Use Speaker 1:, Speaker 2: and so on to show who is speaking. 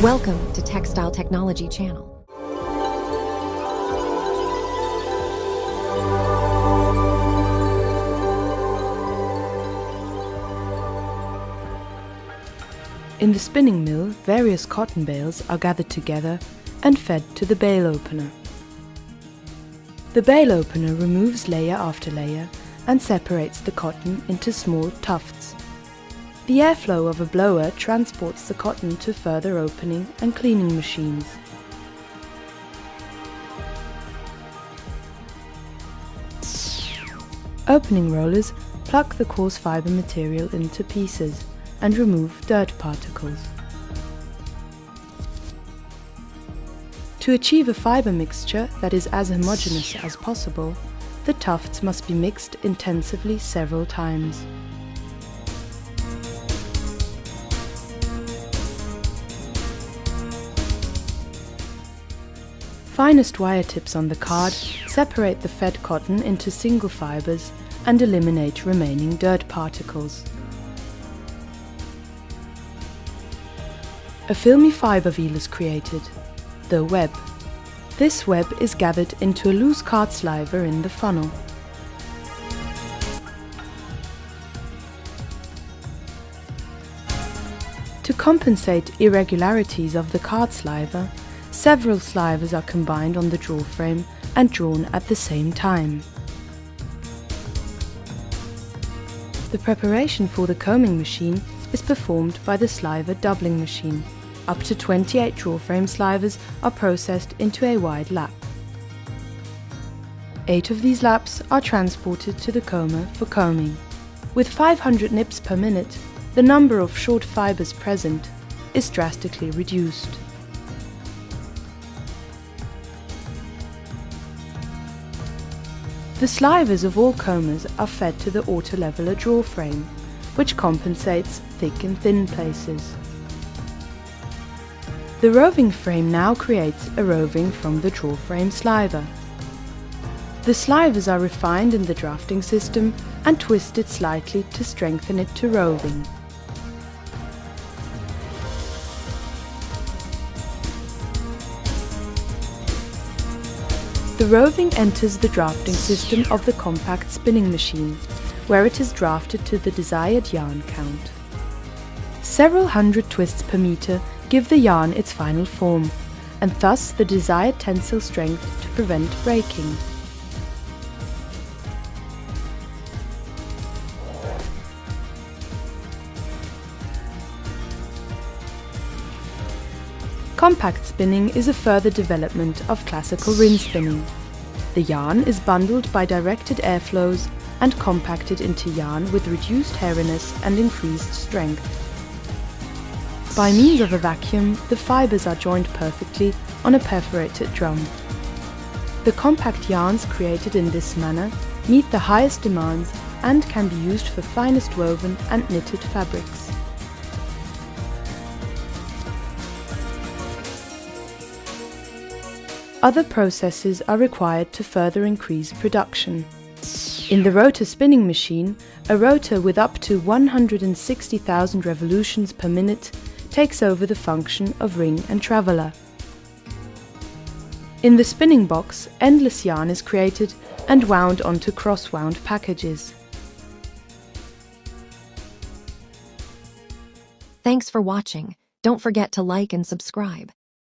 Speaker 1: Welcome to Textile Technology Channel.
Speaker 2: In the spinning mill, various cotton bales are gathered together and fed to the bale opener. The bale opener removes layer after layer and separates the cotton into small tufts. The airflow of a blower transports the cotton to further opening and cleaning machines. Opening rollers pluck the coarse fiber material into pieces and remove dirt particles. To achieve a fiber mixture that is as homogeneous as possible, the tufts must be mixed intensively several times. Finest wire tips on the card separate the fed cotton into single fibers and eliminate remaining dirt particles. A filmy fiber wheel is created, the web. This web is gathered into a loose card sliver in the funnel. To compensate irregularities of the card sliver, several slivers are combined on the draw frame and drawn at the same time. The preparation for the combing machine is performed by the sliver doubling machine. Up to 28 draw frame slivers are processed into a wide lap. 8 of these laps are transported to the comber for combing. With 500 nips per minute, the number of short fibers present is drastically reduced. The slivers of all combers are fed to the auto-leveler draw frame, which compensates thick and thin places. The roving frame now creates a roving from the draw frame sliver. The slivers are refined in the drafting system and twisted slightly to strengthen it to roving. The roving enters the drafting system of the compact spinning machine, where it is drafted to the desired yarn count. Several hundred twists per meter give the yarn its final form, and thus the desired tensile strength to prevent breaking. Compact spinning is a further development of classical ring spinning. The yarn is bundled by directed airflows and compacted into yarn with reduced hairiness and increased strength. By means of a vacuum, the fibers are joined perfectly on a perforated drum. The compact yarns created in this manner meet the highest demands and can be used for finest woven and knitted fabrics. Other processes are required to further increase production. In the rotor spinning machine, a rotor with up to 160,000 revolutions per minute takes over the function of ring and traveller. In the spinning box, endless yarn is created and wound onto cross-wound packages.
Speaker 1: Thanks for watching. Don't forget to like and subscribe.